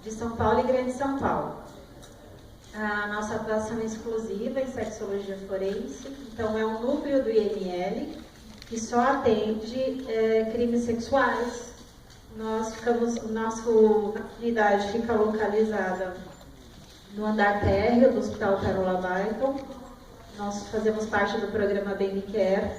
de São Paulo e Grande São Paulo. A nossa atuação é exclusiva em sexologia forense, então é um núcleo do IML que só atende crimes sexuais. Nossa unidade fica localizada no andar térreo do Hospital Carola Byton. Nós fazemos parte do programa Baby Care,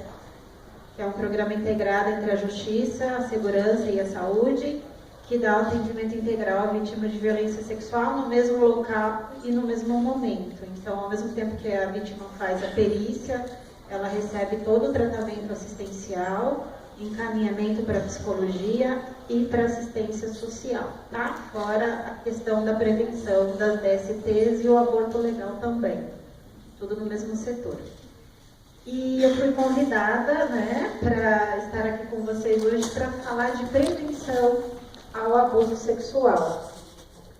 que é um programa integrado entre a justiça, a segurança e a saúde, que dá atendimento integral à vítima de violência sexual no mesmo local e no mesmo momento. Então, ao mesmo tempo que a vítima faz a perícia, ela recebe todo o tratamento assistencial, encaminhamento para psicologia e para assistência social, tá? Fora a questão da prevenção das DSTs e o aborto legal também, tudo no mesmo setor. E eu fui convidada, né, para estar aqui com vocês hoje para falar de prevenção ao abuso sexual.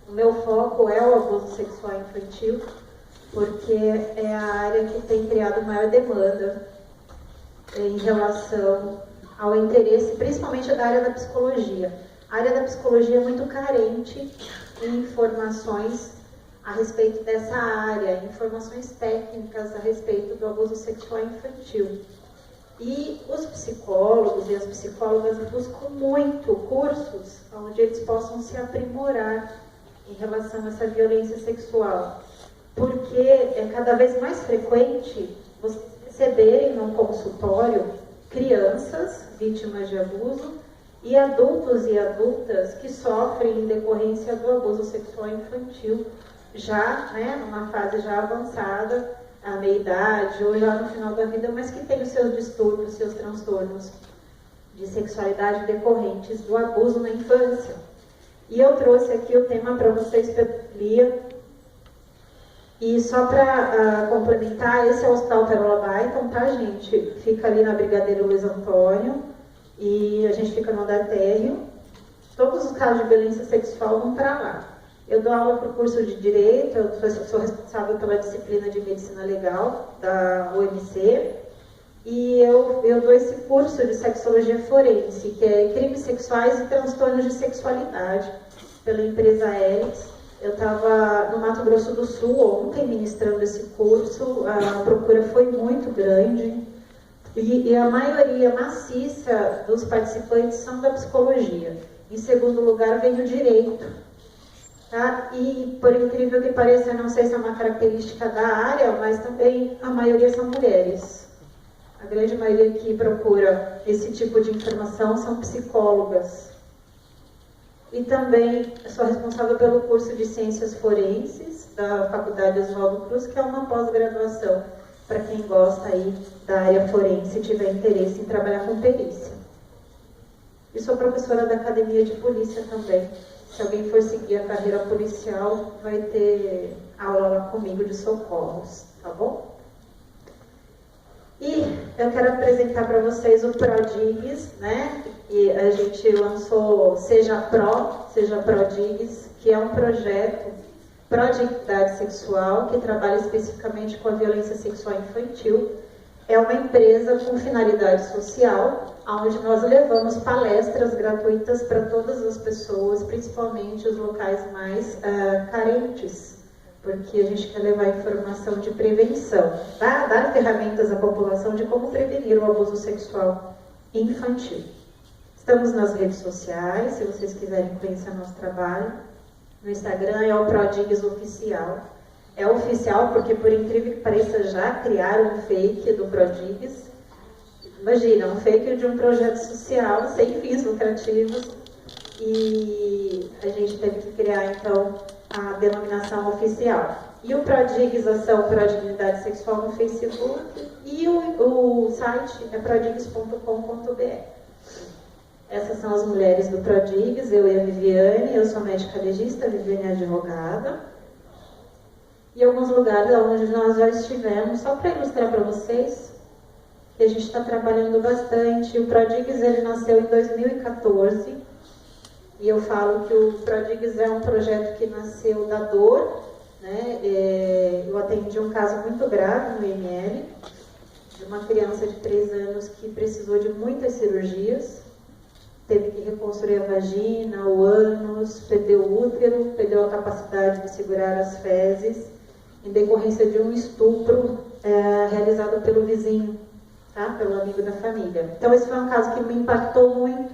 O meu foco é o abuso sexual infantil, porque é a área que tem criado maior demanda em relação ao interesse, principalmente da área da psicologia. A área da psicologia é muito carente em informações a respeito dessa área, informações técnicas a respeito do abuso sexual infantil. E os psicólogos e as psicólogas buscam muito cursos onde eles possam se aprimorar em relação a essa violência sexual, porque é cada vez mais frequente vocês receberem no consultório crianças vítimas de abuso e adultos e adultas que sofrem em decorrência do abuso sexual infantil, já, né, numa fase já avançada, à meia-idade ou já no final da vida, mas que tem os seus distúrbios, seus transtornos de sexualidade decorrentes do abuso na infância. E eu trouxe aqui o tema para vocês, pedofilia. E só para complementar, esse é o Hospital Carola Byton, tá, gente? Fica ali na Brigadeiro Luiz Antônio e a gente fica no andar térreo. Todos os casos de violência sexual vão para lá. Eu dou aula para o curso de Direito, eu sou responsável pela disciplina de Medicina Legal da UMC, e eu dou esse curso de Sexologia Forense, que é Crimes Sexuais e Transtornos de Sexualidade, pela empresa Helix. Eu estava no Mato Grosso do Sul ontem ministrando esse curso, a procura foi muito grande, e a maioria maciça dos participantes são da psicologia. Em segundo lugar vem o Direito. Tá? E, por incrível que pareça, não sei se é uma característica da área, mas também a maioria são mulheres. A grande maioria que procura esse tipo de informação são psicólogas. E também sou responsável pelo curso de Ciências Forenses da Faculdade Oswaldo Cruz, que é uma pós-graduação para quem gosta aí da área forense e tiver interesse em trabalhar com perícia. E sou professora da Academia de Polícia também. Se alguém for seguir a carreira policial, vai ter aula lá comigo de socorros, tá bom? E eu quero apresentar para vocês o ProDigs, né? E a gente lançou Seja ProDigs, que é um projeto pró-dignidade sexual, que trabalha especificamente com a violência sexual infantil. É uma empresa com finalidade social, onde nós levamos palestras gratuitas para todas as pessoas, principalmente os locais mais carentes, porque a gente quer levar informação de prevenção, tá? Dar ferramentas à população de como prevenir o abuso sexual infantil. Estamos nas redes sociais, se vocês quiserem conhecer o nosso trabalho. No Instagram é o ProDigs Oficial. É oficial porque, por incrível que pareça, já criaram um fake do ProDigs. Imagina, um fake de um projeto social sem fins lucrativos. E a gente teve que criar, então, a denominação oficial. E o ProDigs Ação Pró-Dignidade Sexual no Facebook. E o site é prodigs.com.br. Essas são as mulheres do ProDigs, eu e a Viviane. Eu sou médica legista, a Viviane é advogada. E alguns lugares onde nós já estivemos, só para ilustrar para vocês, que a gente está trabalhando bastante. O ProDigs, ele nasceu em 2014, e eu falo que o ProDigs é um projeto que nasceu da dor, né? Eu atendi um caso muito grave no IML, de uma criança de 3 anos que precisou de muitas cirurgias, teve que reconstruir a vagina, o ânus, perdeu o útero, perdeu a capacidade de segurar as fezes, em decorrência de um estupro realizado pelo vizinho, tá? Pelo amigo da família. Então esse foi um caso que me impactou muito,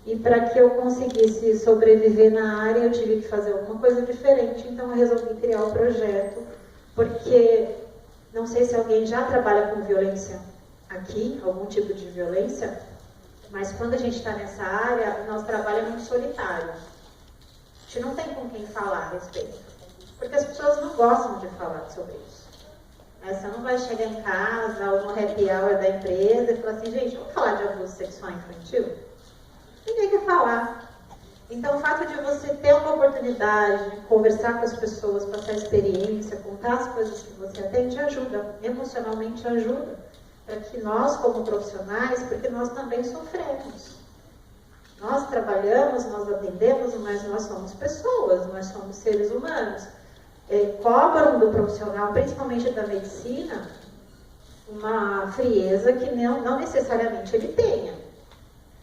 e para que eu conseguisse sobreviver na área eu tive que fazer alguma coisa diferente, então eu resolvi criar o projeto, porque não sei se alguém já trabalha com violência aqui, algum tipo de violência, mas quando a gente está nessa área, o nosso trabalho é muito solitário. A gente não tem com quem falar a respeito, porque as pessoas não gostam de falar sobre isso. Você não vai chegar em casa ou no happy hour da empresa e falar assim, gente, vamos falar de abuso sexual infantil? Ninguém quer falar. Então, o fato de você ter uma oportunidade de conversar com as pessoas, passar experiência, contar as coisas que você atende, ajuda, emocionalmente ajuda, para que nós, como profissionais, porque nós também sofremos. Nós trabalhamos, nós atendemos, mas nós somos pessoas, nós somos seres humanos. Cobram do profissional, principalmente da medicina, uma frieza que não necessariamente ele tenha.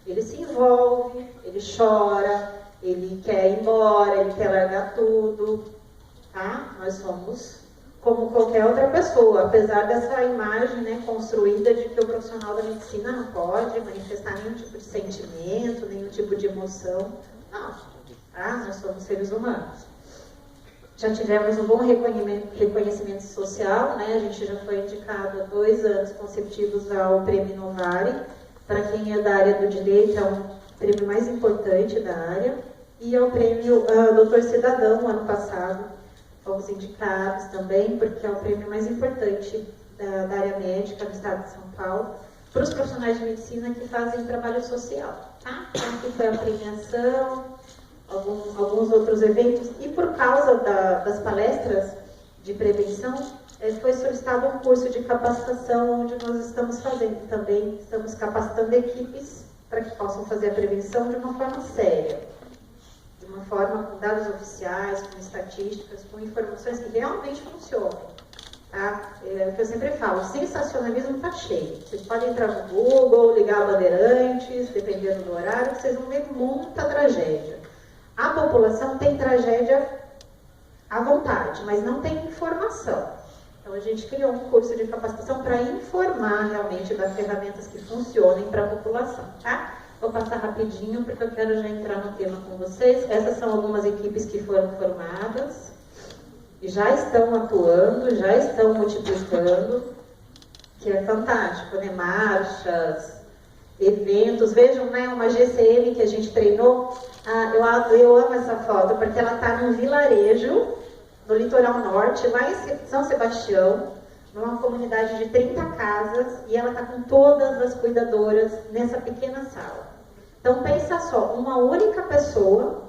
Ele se envolve, ele chora, ele quer ir embora, ele quer largar tudo, tá? Nós somos como qualquer outra pessoa, apesar dessa imagem, né, construída de que o profissional da medicina não pode manifestar nenhum tipo de sentimento, nenhum tipo de emoção. Não, tá? Nós somos seres humanos. Já tivemos um bom reconhecimento social, né? A gente já foi indicado há 2 anos consecutivos ao Prêmio Novari. Para quem é da área do direito, é um prêmio mais importante da área. E é o prêmio Doutor Cidadão, ano passado. Fomos indicados também, porque é o prêmio mais importante da área médica do estado de São Paulo, para os profissionais de medicina que fazem trabalho social. Tá? Então, aqui foi a premiação, alguns outros eventos. E por causa das palestras de prevenção, foi solicitado um curso de capacitação, onde nós estamos fazendo também, estamos capacitando equipes para que possam fazer a prevenção de uma forma séria, de uma forma com dados oficiais, com estatísticas, com informações que realmente funcionam. Tá? É o que eu sempre falo, o sensacionalismo está cheio. Vocês podem entrar no Google, ligar a Bandeirantes, dependendo do horário, que vocês vão ver muita tragédia. A população tem tragédia à vontade, mas não tem informação. Então, a gente criou um curso de capacitação para informar realmente das ferramentas que funcionem para a população, tá? Vou passar rapidinho, porque eu quero já entrar no tema com vocês. Essas são algumas equipes que foram formadas, já estão atuando, já estão multiplicando, que é fantástico, né? Marchas, eventos. Vejam, né, uma GCM que a gente treinou. Eu amo essa foto, porque ela está num vilarejo, no litoral norte, lá em São Sebastião, numa comunidade de 30 casas, e ela está com todas as cuidadoras nessa pequena sala. Então pensa só, uma única pessoa,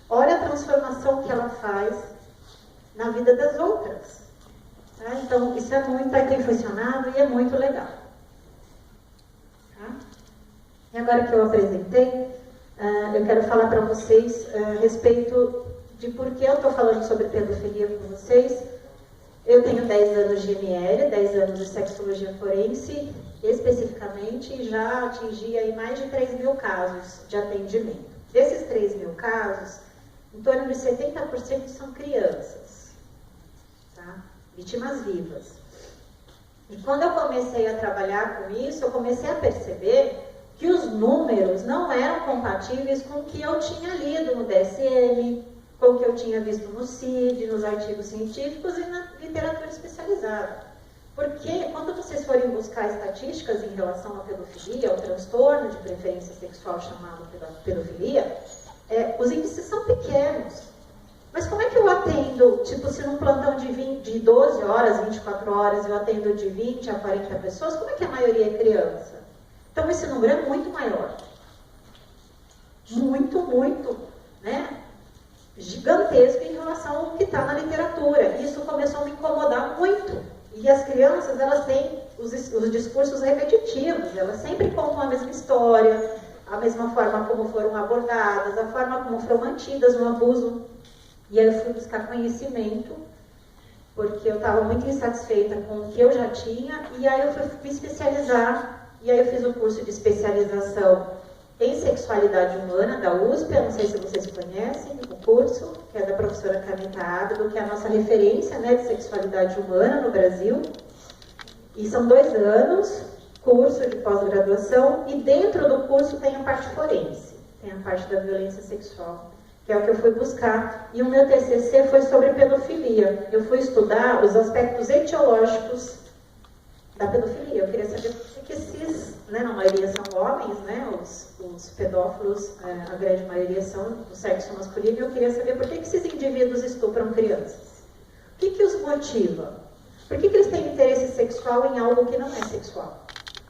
olha a transformação que ela faz na vida das outras. Tá? Então isso é muito, tem funcionado e é muito legal. Tá? E agora que eu apresentei, eu quero falar para vocês a respeito de por que eu estou falando sobre pedofilia com vocês. Eu tenho 10 anos de ML, 10 anos de sexologia forense, especificamente, e já atingi aí mais de 3.000 casos de atendimento. Desses 3.000 casos, em torno de 70% são crianças, tá? Vítimas vivas. E quando eu comecei a trabalhar com isso, eu comecei a perceber que os números não eram compatíveis com o que eu tinha lido no DSM, com o que eu tinha visto no CID, nos artigos científicos e na literatura especializada. Porque quando vocês forem buscar estatísticas em relação à pedofilia, ao transtorno de preferência sexual chamado pedofilia, os índices são pequenos. Mas como é que eu atendo, tipo, se num plantão de 12 horas, 24 horas, eu atendo de 20 a 40 pessoas, como é que a maioria é criança? Então esse número é muito maior. Muito, né? Gigantesco em relação ao que está na literatura. Isso começou a me incomodar muito. E as crianças, elas têm os discursos repetitivos, elas sempre contam a mesma história, a mesma forma como foram abordadas, a forma como foram mantidas no abuso. E aí eu fui buscar conhecimento, porque eu estava muito insatisfeita com o que eu já tinha, e aí eu fui me especializar, e aí eu fiz o curso de especialização em Sexualidade Humana, da USP, eu não sei se vocês conhecem o curso, que é da professora Camila Ábido, que é a nossa referência, né, de sexualidade humana no Brasil. E são 2 anos, curso de pós-graduação, e dentro do curso tem a parte forense, tem a parte da violência sexual, que é o que eu fui buscar. E o meu TCC foi sobre pedofilia. Eu fui estudar os aspectos etiológicos da pedofilia. Eu queria saber por que esses, né, na maioria são homens, né, os pedófilos, a grande maioria são do sexo masculino, e eu queria saber por que esses indivíduos estupram crianças. O que os motiva? Por que eles têm interesse sexual em algo que não é sexual?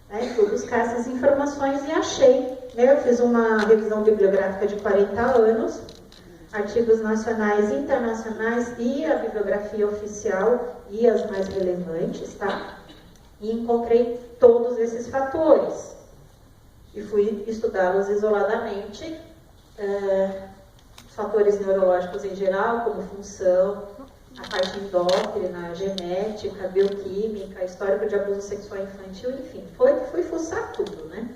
Né, fui buscar essas informações e achei, né, eu fiz uma revisão bibliográfica de 40 anos, artigos nacionais e internacionais e a bibliografia oficial e as mais relevantes, tá? E encontrei todos esses fatores e fui estudá-los isoladamente, fatores neurológicos em geral, como função, a parte endócrina, genética, bioquímica, histórico de abuso sexual infantil, enfim, fui fuçar tudo, né?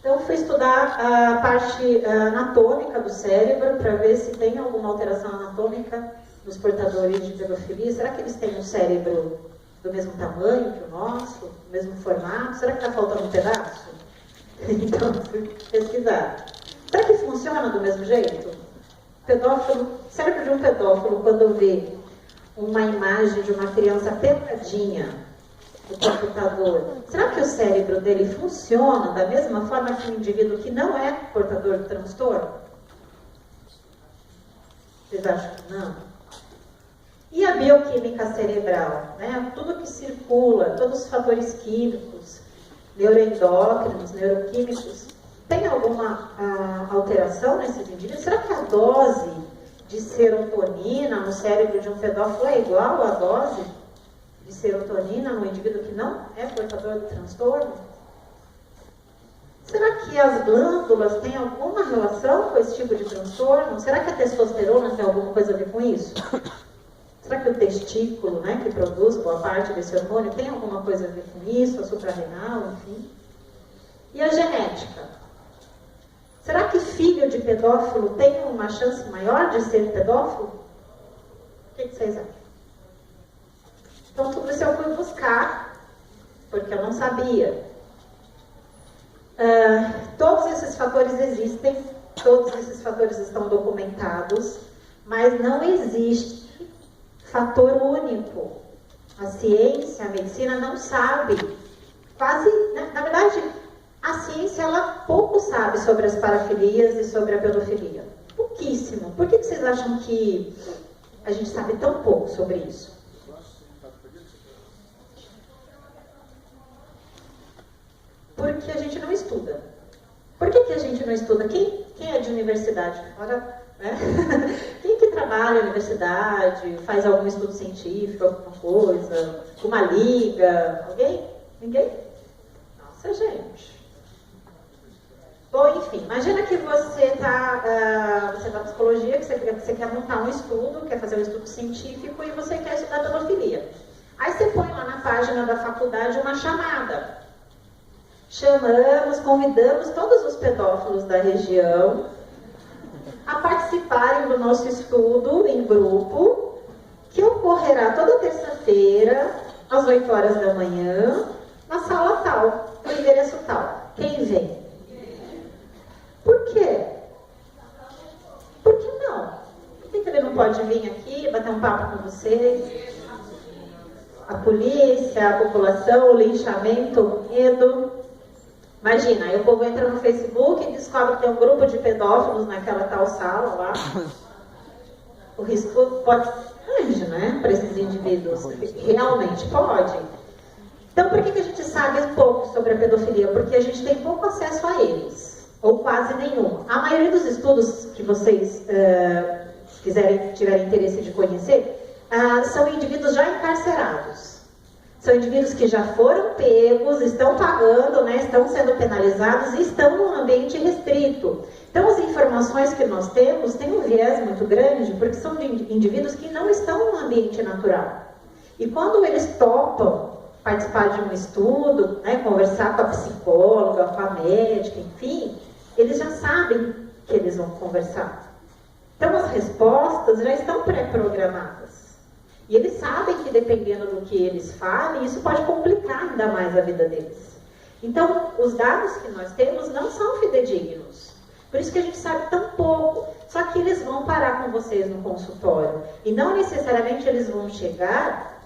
Então, fui estudar a parte anatômica do cérebro para ver se tem alguma alteração anatômica nos portadores de pedofilia. Será que eles têm um cérebro do mesmo tamanho que o nosso, do mesmo formato? Será que está faltando um pedaço? Então, fui pesquisar. Será que funciona do mesmo jeito? Cérebro de um pedófilo, quando vê uma imagem de uma criança peladinha no computador, será que o cérebro dele funciona da mesma forma que um indivíduo que não é portador do transtorno? Vocês acham que não? E a bioquímica cerebral, né? Tudo que circula, todos os fatores químicos, neuroendócrinos, neuroquímicos, tem alguma alteração nesses indivíduos? Será que a dose de serotonina no cérebro de um pedófilo é igual à dose de serotonina no indivíduo que não é portador do transtorno? Será que as glândulas têm alguma relação com esse tipo de transtorno? Será que a testosterona tem alguma coisa a ver com isso? Será que o testículo, né, que produz boa parte desse hormônio, tem alguma coisa a ver com isso? A suprarrenal, enfim. E a genética? Será que filho de pedófilo tem uma chance maior de ser pedófilo? O que vocês acham? Então, tudo isso eu fui buscar, porque eu não sabia. Todos esses fatores existem, todos esses fatores estão documentados, mas não existe fator único. A ciência, a medicina não sabe. Quase, na verdade, a ciência ela pouco sabe sobre as parafilias e sobre a pedofilia. Pouquíssimo. Por que vocês acham que a gente sabe tão pouco sobre isso? Porque a gente não estuda. Por que a gente não estuda? Quem é de universidade? Ora, né? Quem que trabalha na universidade, faz algum estudo científico, alguma coisa, uma liga? Alguém? Ninguém? Nossa, gente. Bom, enfim, imagina que você está na psicologia, que você quer montar um estudo, quer fazer um estudo científico e você quer estudar pedofilia. Aí você põe lá na página da faculdade uma chamada. Convidamos todos os pedófilos da região a participarem do nosso estudo em grupo, que ocorrerá toda terça-feira, às 8 horas da manhã, na sala tal, no endereço tal. Quem vem? Por quê? Por que não? Por que ele não pode vir aqui, bater um papo com vocês? A polícia, a população, o linchamento, o medo. Imagina, aí o povo entra no Facebook e descobre que tem um grupo de pedófilos naquela tal sala lá. O risco pode ser grande, né, para esses indivíduos. Realmente pode. Então, por que a gente sabe pouco sobre a pedofilia? Porque a gente tem pouco acesso a eles, ou quase nenhum. A maioria dos estudos que vocês tiverem interesse de conhecer, são indivíduos já encarcerados. São indivíduos que já foram pegos, estão pagando, né, estão sendo penalizados e estão num ambiente restrito. Então, as informações que nós temos têm um viés muito grande, porque são de indivíduos que não estão num ambiente natural. E quando eles topam participar de um estudo, né, conversar com a psicóloga, com a médica, enfim, eles já sabem que eles vão conversar. Então as respostas já estão pré-programadas. E eles sabem que dependendo do que eles falem, isso pode complicar ainda mais a vida deles. Então, os dados que nós temos não são fidedignos. Por isso que a gente sabe tão pouco. Só que eles vão parar com vocês no consultório. E não necessariamente eles vão chegar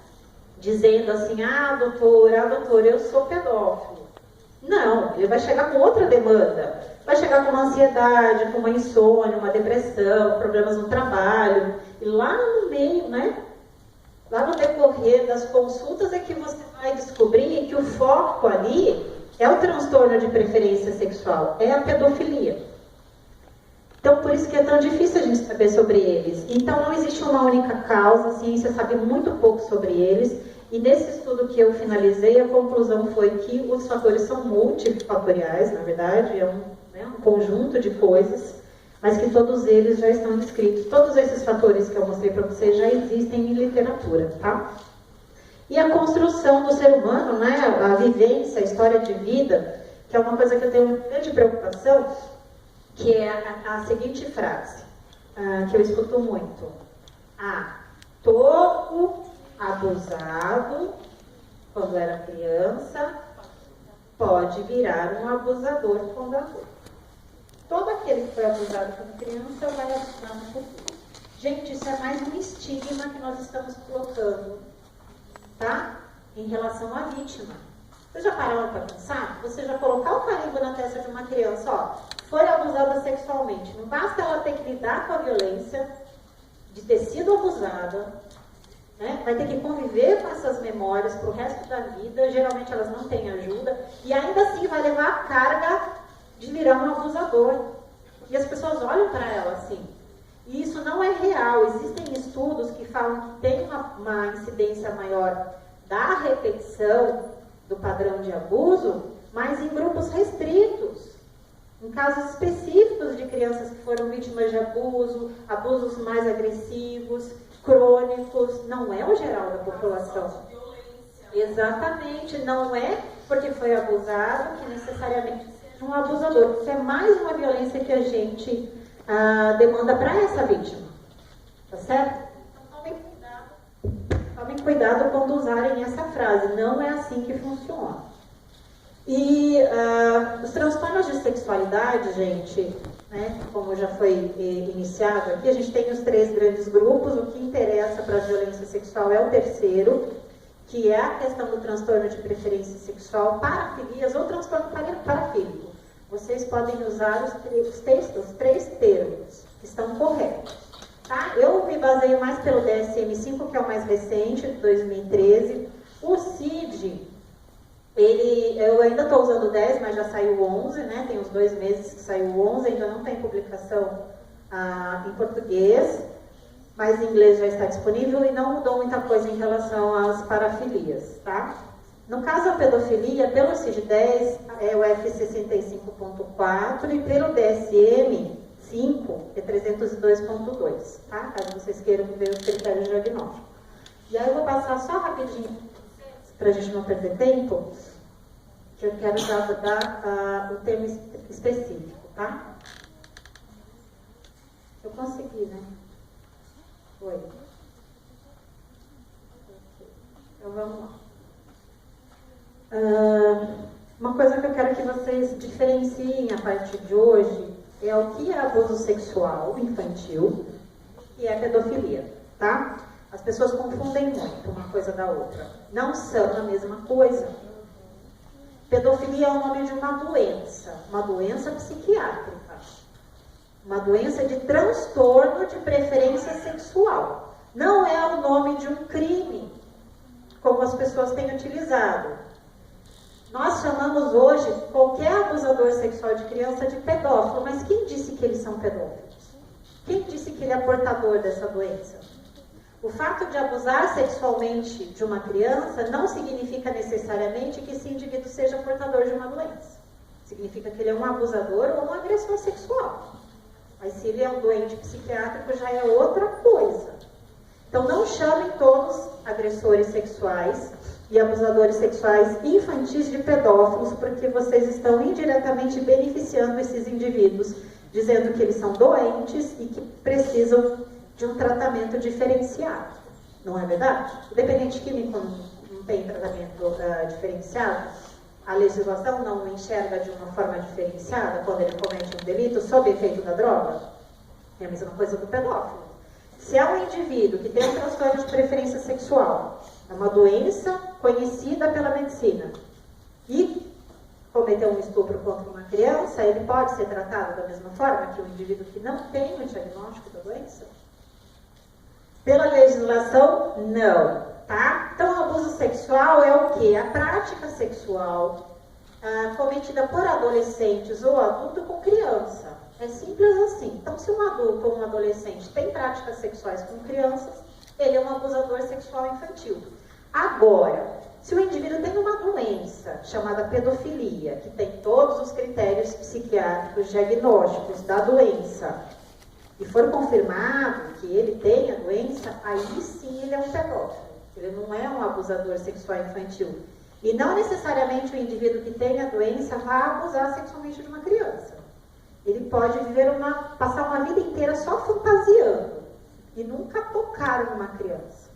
dizendo assim, doutor, eu sou pedófilo. Não, ele vai chegar com outra demanda. Vai chegar com uma ansiedade, com uma insônia, uma depressão, problemas no trabalho. E lá no meio, né? Lá no decorrer das consultas é que você vai descobrir que o foco ali é o transtorno de preferência sexual, é a pedofilia. Então, por isso que é tão difícil a gente saber sobre eles. Então, não existe uma única causa, a ciência sabe muito pouco sobre eles. E nesse estudo que eu finalizei, a conclusão foi que os fatores são multifatoriais, na verdade, é um conjunto de coisas, mas que todos eles já estão descritos. Todos esses fatores que eu mostrei para vocês já existem em literatura, tá? E a construção do ser humano, né, a vivência, a história de vida, que é uma coisa que eu tenho uma grande preocupação, que é a seguinte frase, que eu escuto muito. Todo abusado, quando era criança, pode virar um abusador quando adulto. Todo aquele que foi abusado quando criança vai abusar no futuro. Gente, isso é mais um estigma que nós estamos colocando, tá? Em relação à vítima. Vocês já pararam para pensar? Você já colocar o carimbo na testa de uma criança, foi abusada sexualmente. Não basta ela ter que lidar com a violência de ter sido abusada, né? Vai ter que conviver com essas memórias pro resto da vida. Geralmente elas não têm ajuda. E ainda assim vai levar a carga de virar um abusador. E as pessoas olham para ela assim. E isso não é real. Existem estudos que falam que tem uma incidência maior da repetição do padrão de abuso, mas em grupos restritos. Em casos específicos de crianças que foram vítimas de abuso, abusos mais agressivos, crônicos, não é o geral da população. Exatamente, não é porque foi abusado que necessariamente seja um abusador. Isso é mais uma violência que a gente demanda para essa vítima. Tá certo? Então tomem cuidado quando usarem essa frase. Não é assim que funciona. E os transtornos de sexualidade, gente, né, como já foi iniciado aqui, a gente tem os 3 grandes grupos. O que interessa para a violência sexual é o terceiro, que é a questão do transtorno de preferência sexual, parafilias ou transtorno parafílico. Vocês podem usar os 3 termos, que estão corretos. Tá? Eu me baseio mais pelo DSM-5, que é o mais recente, de 2013. O CID... eu ainda estou usando o 10, mas já saiu o 11, né? Tem uns 2 meses que saiu o 11, ainda não tem publicação em português, mas em inglês já está disponível e não mudou muita coisa em relação às parafilias, tá? No caso da pedofilia, pelo CID-10 é o F65.4 e pelo DSM-5 é 302.2, tá? Caso vocês queiram ver os critérios diagnósticos. E aí eu vou passar só rapidinho, para a gente não perder tempo, que eu quero já dar o termo específico, tá? Eu consegui, né? Foi. Então vamos lá. Uma coisa que eu quero que vocês diferenciem a partir de hoje é o que é abuso sexual infantil e é pedofilia, tá? As pessoas confundem muito uma coisa da outra. Não são a mesma coisa. Pedofilia é o nome de uma doença psiquiátrica. Uma doença de transtorno de preferência sexual. Não é o nome de um crime, como as pessoas têm utilizado. Nós chamamos hoje qualquer abusador sexual de criança de pedófilo, mas quem disse que eles são pedófilos? Quem disse que ele é portador dessa doença? O fato de abusar sexualmente de uma criança não significa necessariamente que esse indivíduo seja portador de uma doença. Significa que ele é um abusador ou um agressor sexual. Mas se ele é um doente psiquiátrico, já é outra coisa. Então não chamem todos agressores sexuais e abusadores sexuais infantis de pedófilos, porque vocês estão indiretamente beneficiando esses indivíduos, dizendo que eles são doentes e que precisam de um tratamento diferenciado. Não é verdade? O dependente químico não tem tratamento diferenciado. A legislação não o enxerga de uma forma diferenciada quando ele comete um delito sob efeito da droga. É a mesma coisa do pedófilo. Se é um indivíduo que tem um transtorno de preferência sexual, é uma doença conhecida pela medicina, e cometeu um estupro contra uma criança, ele pode ser tratado da mesma forma que um indivíduo que não tem o diagnóstico da doença? Pela legislação, não. Tá? Então, o abuso sexual é o quê? A prática sexual cometida por adolescentes ou adulto com criança. É simples assim. Então, se um adulto ou um adolescente tem práticas sexuais com crianças, ele é um abusador sexual infantil. Agora, se o indivíduo tem uma doença chamada pedofilia, que tem todos os critérios psiquiátricos diagnósticos da doença, e for confirmado que ele tem a doença, aí sim ele é um pedófilo. Ele não é um abusador sexual infantil. E não necessariamente o indivíduo que tem a doença vai abusar sexualmente de uma criança. Ele pode passar uma vida inteira só fantasiando e nunca tocar numa criança.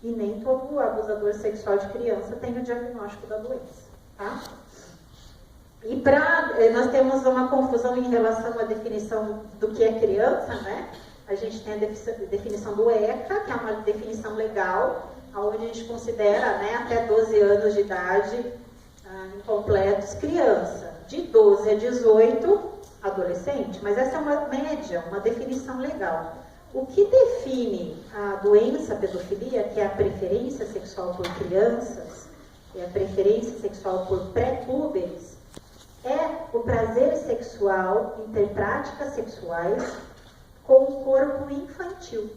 E nem todo abusador sexual de criança tem o diagnóstico da doença. Tá? E nós temos uma confusão em relação à definição do que é criança, né? A gente tem a definição do ECA, que é uma definição legal, onde a gente considera, né, até 12 anos de idade incompletos criança. De 12 a 18, adolescente, mas essa é uma média, uma definição legal. O que define a doença pedofilia, que é a preferência sexual por crianças, e a preferência sexual por pré-púberes, é o prazer sexual em ter práticas sexuais com o corpo infantil.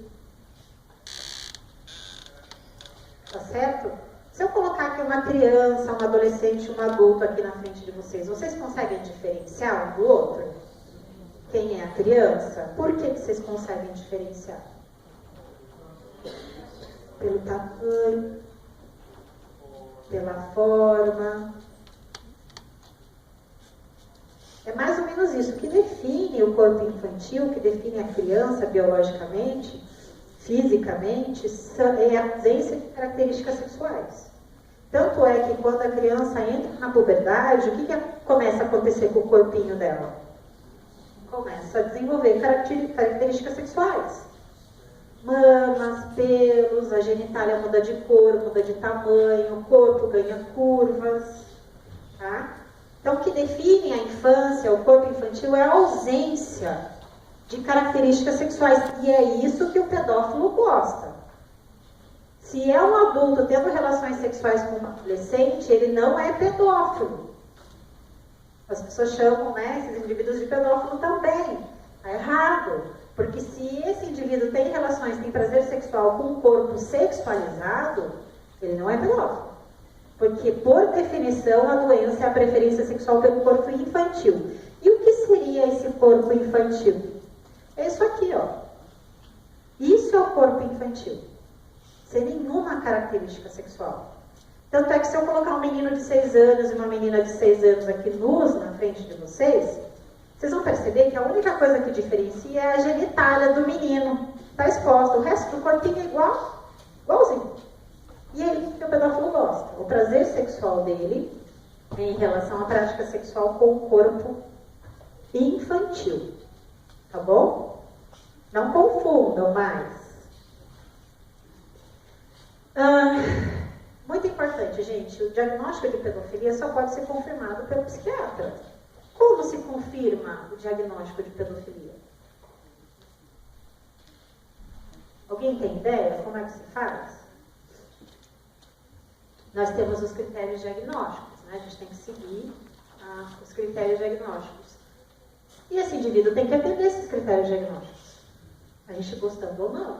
Tá certo? Se eu colocar aqui uma criança, um adolescente, um adulto aqui na frente de vocês conseguem diferenciar um do outro? Quem é a criança? Por que vocês conseguem diferenciar? Pelo tamanho, pela forma. É mais ou menos isso. O que define o corpo infantil, o que define a criança biologicamente, fisicamente, é a ausência de características sexuais. Tanto é que quando a criança entra na puberdade, o que começa a acontecer com o corpinho dela? Começa a desenvolver características sexuais. Mamas, pelos, a genitália muda de cor, muda de tamanho, o corpo ganha curvas. Tá? Então, o que define a infância, o corpo infantil, é a ausência de características sexuais. E é isso que o pedófilo gosta. Se é um adulto tendo relações sexuais com um adolescente, ele não é pedófilo. As pessoas chamam, né, esses indivíduos de pedófilo também. Está errado. Porque se esse indivíduo tem relações, tem prazer sexual com um corpo sexualizado, ele não é pedófilo. Porque, por definição, a doença é a preferência sexual pelo corpo infantil. E o que seria esse corpo infantil? É isso aqui, ó. Isso é o corpo infantil. Sem nenhuma característica sexual. Tanto é que se eu colocar um menino de 6 anos e uma menina de 6 anos aqui nus na frente de vocês, vocês vão perceber que a única coisa que diferencia é a genitália do menino. Está exposta. O resto do corpinho é igualzinho. E é isso que o pedófilo gosta. O prazer sexual dele é em relação à prática sexual com o corpo infantil. Tá bom? Não confundam mais. Muito importante, gente. O diagnóstico de pedofilia só pode ser confirmado pelo psiquiatra. Como se confirma o diagnóstico de pedofilia? Alguém tem ideia como é que se faz? Nós temos os critérios diagnósticos, né? A gente tem que seguir os critérios diagnósticos. E esse indivíduo tem que atender esses critérios diagnósticos, a gente gostando ou não.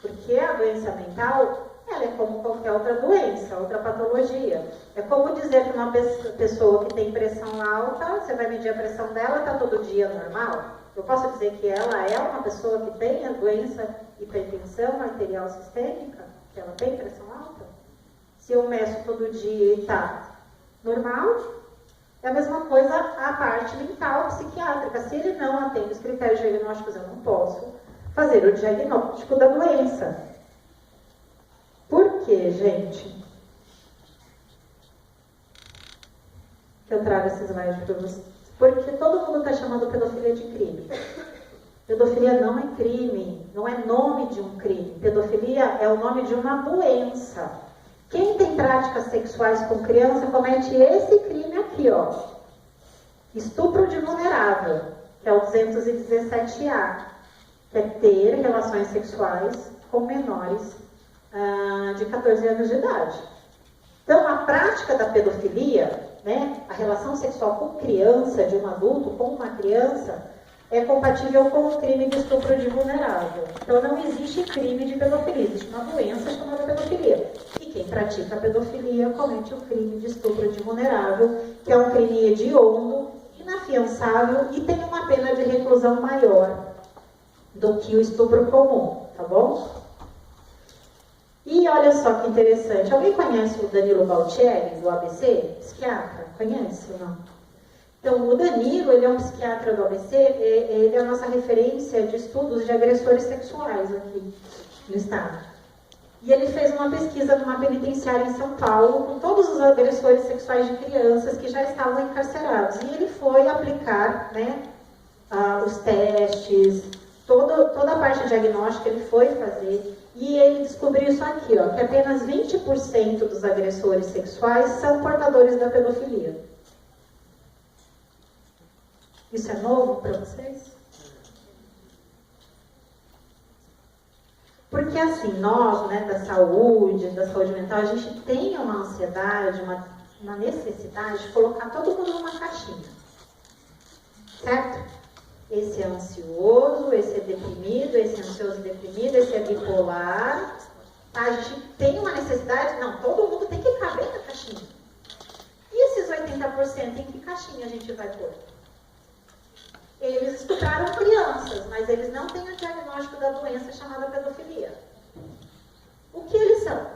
Porque a doença mental, ela é como qualquer outra doença, outra patologia. É como dizer que uma pessoa que tem pressão alta, você vai medir a pressão dela, está todo dia normal? Eu posso dizer que ela é uma pessoa que tem a doença hipertensão arterial sistêmica? que ela tem pressão alta, se eu meço todo dia e está normal, é a mesma coisa a parte mental, psiquiátrica. Se ele não atende os critérios diagnósticos, eu não posso fazer o diagnóstico da doença. Por quê, gente? Eu trago esses slides para vocês. Porque todo mundo está chamando pedofilia de crime. Pedofilia não é crime, não é nome de um crime. Pedofilia é o nome de uma doença. Quem tem práticas sexuais com criança comete esse crime aqui, ó. Estupro de vulnerável, que é o 217A, que é ter relações sexuais com menores de 14 anos de idade. Então, a prática da pedofilia, né, a relação sexual com criança, de um adulto com uma criança, é compatível com o crime de estupro de vulnerável. Então, não existe crime de pedofilia, existe uma doença chamada pedofilia. E quem pratica a pedofilia comete o crime de estupro de vulnerável, que é um crime hediondo, inafiançável e tem uma pena de reclusão maior do que o estupro comum, tá bom? E olha só que interessante, alguém conhece o Danilo Baltieri, do ABC, psiquiatra? Conhece ou não? Então, o Danilo, ele é um psiquiatra do ABC, ele é a nossa referência de estudos de agressores sexuais aqui no estado. E ele fez uma pesquisa numa penitenciária em São Paulo com todos os agressores sexuais de crianças que já estavam encarcerados. E ele foi aplicar, né, os testes, toda a parte diagnóstica ele foi fazer. E ele descobriu isso aqui, ó, que apenas 20% dos agressores sexuais são portadores da pedofilia. Isso é novo para vocês? Porque assim, nós, né, da saúde mental, a gente tem uma ansiedade, uma necessidade de colocar todo mundo numa caixinha. Certo? Esse é ansioso, esse é deprimido, esse é ansioso e deprimido, esse é bipolar. Tá? A gente tem uma necessidade, não, todo mundo tem que caber na caixinha. E esses 80%, em que caixinha a gente vai pôr? Eles estupraram crianças, mas eles não têm o diagnóstico da doença chamada pedofilia. O que eles são?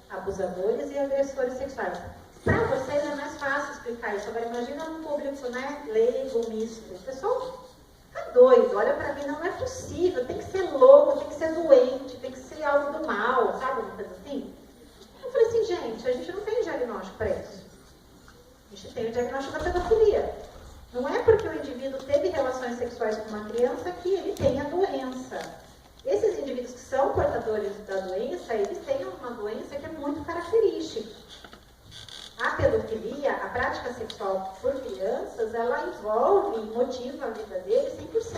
Abusadores e agressores sexuais. Para vocês é mais fácil explicar isso. Agora imagina um público, né, leigo, misto. O pessoal fica doido, olha para mim, não é possível, tem que ser louco, tem que ser doente, tem que ser algo do mal, sabe, uma coisa assim? Eu falei assim, gente, a gente não tem diagnóstico para isso. A gente tem o diagnóstico da pedofilia. Não é porque o indivíduo teve relações sexuais com uma criança que ele tem a doença. Esses indivíduos que são portadores da doença, eles têm uma doença que é muito característica. A pedofilia, a prática sexual por crianças, ela envolve e motiva a vida dele 100%.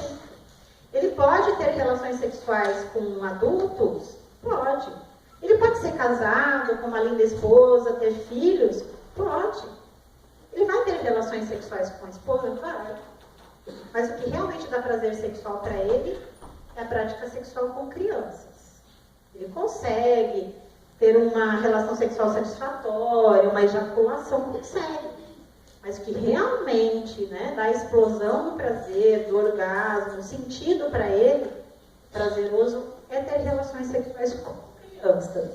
Ele pode ter relações sexuais com adultos? Pode. Ele pode ser casado, com uma linda esposa, ter filhos? Pode. Ele vai ter relações sexuais com a esposa? Claro. Mas o que realmente dá prazer sexual para ele é a prática sexual com crianças. Ele consegue ter uma relação sexual satisfatória, uma ejaculação, consegue. Mas o que realmente, né, dá a explosão do prazer, do orgasmo, sentido para ele, prazeroso, é ter relações sexuais com crianças.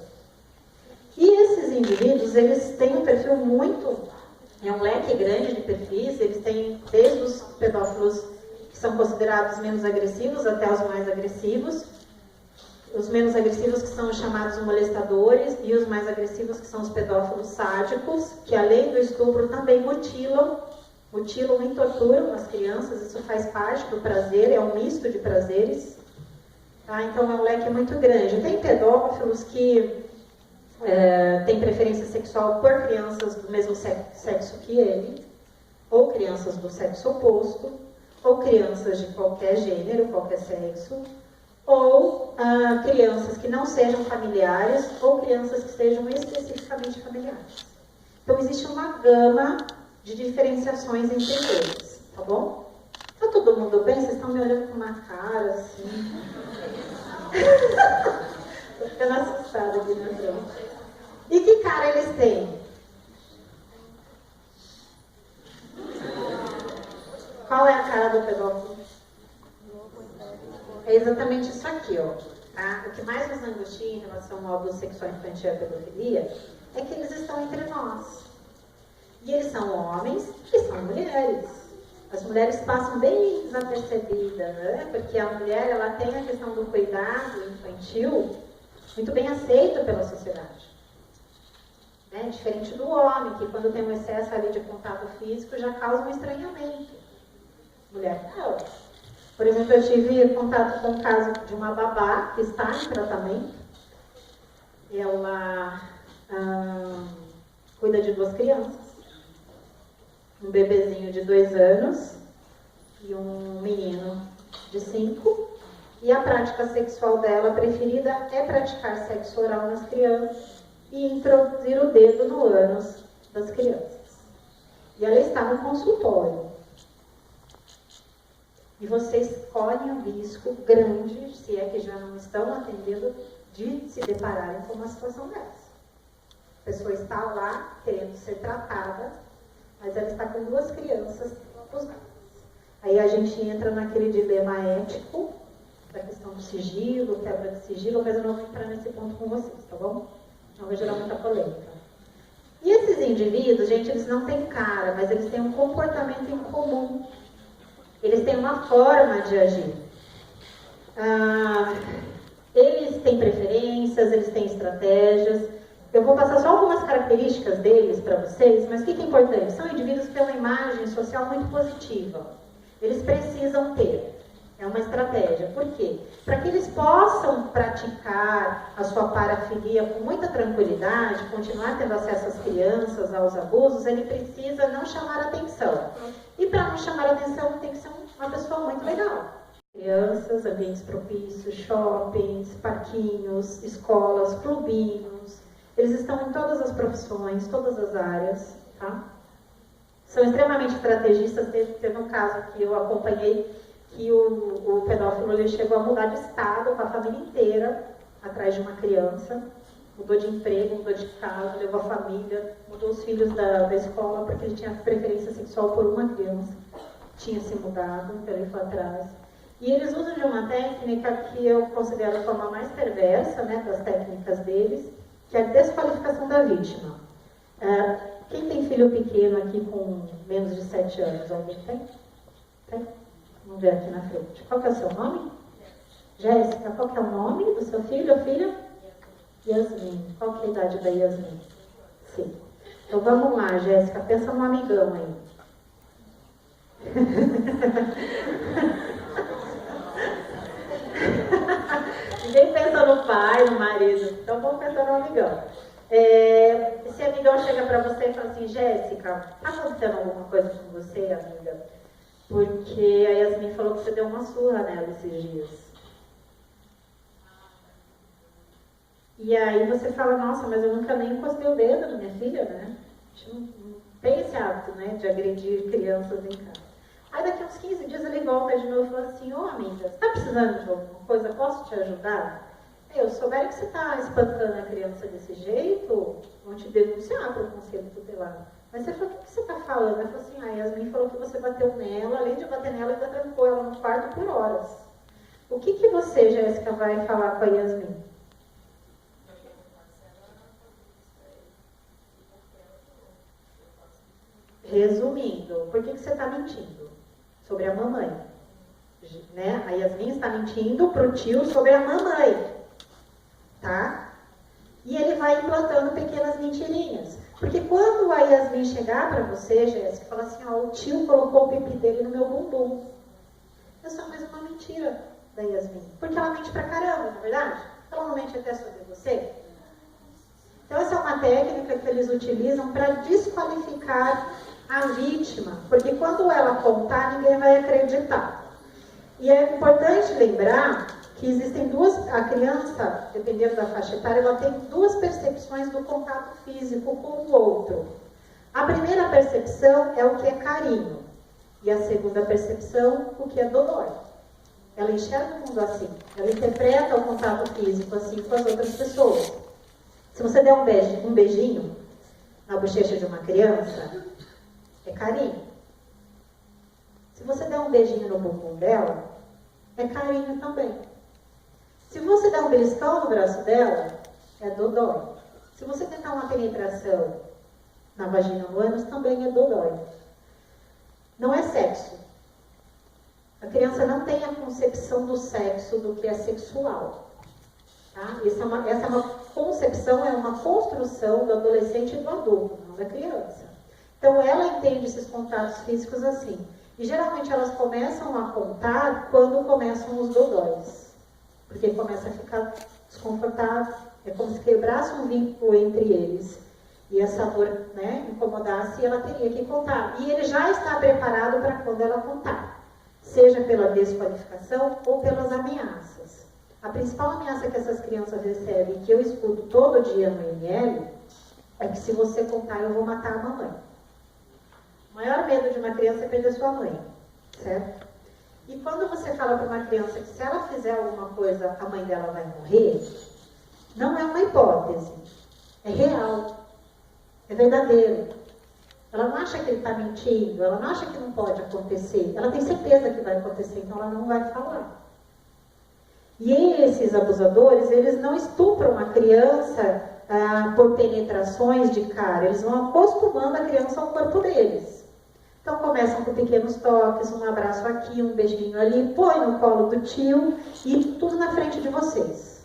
E esses indivíduos, eles têm um perfil é um leque grande de perfis, eles têm desde os pedófilos que são considerados menos agressivos até os mais agressivos. Os menos agressivos que são os chamados molestadores e os mais agressivos que são os pedófilos sádicos, que além do estupro também mutilam e torturam as crianças, isso faz parte do prazer, é um misto de prazeres. Tá? Então é um leque muito grande. Tem pedófilos que têm preferência sexual por crianças do mesmo sexo que ele, ou crianças do sexo oposto, ou crianças de qualquer gênero, qualquer sexo, ou crianças que não sejam familiares, ou crianças que sejam especificamente familiares. Então, existe uma gama de diferenciações entre eles, tá bom? Tá todo mundo bem? Vocês estão me olhando com uma cara assim. Tô ficando assustada aqui na frente. E que cara eles têm? Qual é a cara do pedófilo? É exatamente isso aqui, ó. tá? O que mais nos angustia em relação ao abuso sexual infantil e à pedofilia é que eles estão entre nós. E eles são homens e são mulheres. As mulheres passam bem desapercebidas, né? Porque a mulher, ela tem a questão do cuidado infantil muito bem aceita pela sociedade. Né? Diferente do homem, que quando tem um excesso ali de contato físico já causa um estranhamento. Mulher não. Por exemplo, eu tive contato com o caso de uma babá que está em tratamento. Ela cuida de 2 crianças. Um bebezinho de 2 anos e um menino de 5. E a prática sexual dela preferida é praticar sexo oral nas crianças e introduzir o dedo no ânus das crianças. E ela está no consultório. E vocês correm um risco grande, se é que já não estão atendendo, de se depararem com uma situação dessa. A pessoa está lá querendo ser tratada, mas ela está com 2 crianças abusadas. Aí a gente entra naquele dilema ético, da questão do sigilo, quebra de sigilo, mas eu não vou entrar nesse ponto com vocês, tá bom? Não vai gerar muita polêmica. E esses indivíduos, gente, eles não têm cara, mas eles têm um comportamento em comum. Eles têm uma forma de agir. Eles têm preferências, eles têm estratégias. Eu vou passar só algumas características deles para vocês, mas o que é importante? São indivíduos que têm uma imagem social muito positiva. Eles precisam ter. É uma estratégia. Por quê? Para que eles possam praticar a sua parafilia com muita tranquilidade, continuar tendo acesso às crianças, aos abusos, ele precisa não chamar atenção. E para não chamar atenção, tem que ser uma pessoa muito legal. Crianças, ambientes propícios, shoppings, parquinhos, escolas, clubinhos. Eles estão em todas as profissões, todas as áreas, tá? São extremamente estrategistas. Teve um caso que eu acompanhei, que o pedófilo ele chegou a mudar de estado com a família inteira, atrás de uma criança, mudou de emprego, mudou de casa, levou a família, mudou os filhos da escola, porque ele tinha preferência sexual por uma criança, tinha se mudado, então ele foi atrás. E eles usam de uma técnica que eu considero a forma mais perversa, né, das técnicas deles, que é a desqualificação da vítima. Quem tem filho pequeno aqui com menos de 7 anos? Alguém tem? Tem? Vamos ver aqui na frente. Qual que é o seu nome? Jéssica, qual que é o nome do seu filho ou filha? Yasmin. Qual que é a idade da Yasmin? Sim. Então vamos lá, Jéssica. Pensa num amigão aí. Ninguém pensa no pai, no marido. Então vamos pensar no amigão. Esse amigão chega pra você e fala assim: Jéssica, tá acontecendo alguma coisa com você, amiga? Porque a Yasmin falou que você deu uma surra nela esses dias. E aí você fala: nossa, mas eu nunca nem encostei o dedo na minha filha, né? A gente não tem esse hábito, né, de agredir crianças em casa. Aí daqui a uns 15 dias ele volta de novo e fala assim: ô amiga, você tá precisando de alguma coisa? Posso te ajudar? Eu souber que você tá espantando a criança desse jeito, vão te denunciar para o conselho tutelar. Mas você falou: o que você está falando? Ela falou assim: a Yasmin falou que você bateu nela, além de bater nela, ainda trancou ela no quarto por horas. O que você, Jéssica, vai falar com a Yasmin? Resumindo, por que você está mentindo? Sobre a mamãe. Né? A Yasmin está mentindo para o tio sobre a mamãe. Tá? E ele vai implantando pequenas mentirinhas. Porque quando a Yasmin chegar para você, Jéssica, fala assim: ó, o tio colocou o pipi dele no meu bumbum. É só mais uma mentira da Yasmin. Porque ela mente pra caramba, não é verdade? Ela não mente até sobre você. Então essa é uma técnica que eles utilizam para desqualificar a vítima. Porque quando ela contar, ninguém vai acreditar. E é importante lembrar que existem a criança, dependendo da faixa etária, ela tem 2 percepções do contato físico com o outro. A primeira percepção é o que é carinho, e a segunda percepção, o que é dodói. Ela enxerga o mundo assim, ela interpreta o contato físico assim com as outras pessoas. Se você der um beijinho na bochecha de uma criança, é carinho. Se você der um beijinho no bumbum dela, é carinho também. Se você der um beliscão no braço dela, é dodói. Se você tentar uma penetração na vagina no ânus, também é dodói. Não é sexo. A criança não tem a concepção do sexo, do que é sexual. Tá? Essa é uma concepção, é uma construção do adolescente e do adulto, não da criança. Então, ela entende esses contatos físicos assim. E, geralmente, elas começam a contar quando começam os dodóis. Porque começa a ficar desconfortável. É como se quebrasse um vínculo entre eles. E essa dor, né, incomodasse, e ela teria que contar. E ele já está preparado para quando ela contar. Seja pela desqualificação ou pelas ameaças. A principal ameaça que essas crianças recebem, que eu escuto todo dia no IML, é que se você contar, eu vou matar a mamãe. O maior medo de uma criança é perder sua mãe, certo? E quando você fala para uma criança que se ela fizer alguma coisa, a mãe dela vai morrer, não é uma hipótese, é real, é verdadeiro. Ela não acha que ele está mentindo, ela não acha que não pode acontecer, ela tem certeza que vai acontecer, então ela não vai falar. E esses abusadores, eles não estupram a criança por penetrações de cara, eles vão acostumando a criança ao corpo deles. Então começam com pequenos toques, um abraço aqui, um beijinho ali, põe no colo do tio e tudo na frente de vocês.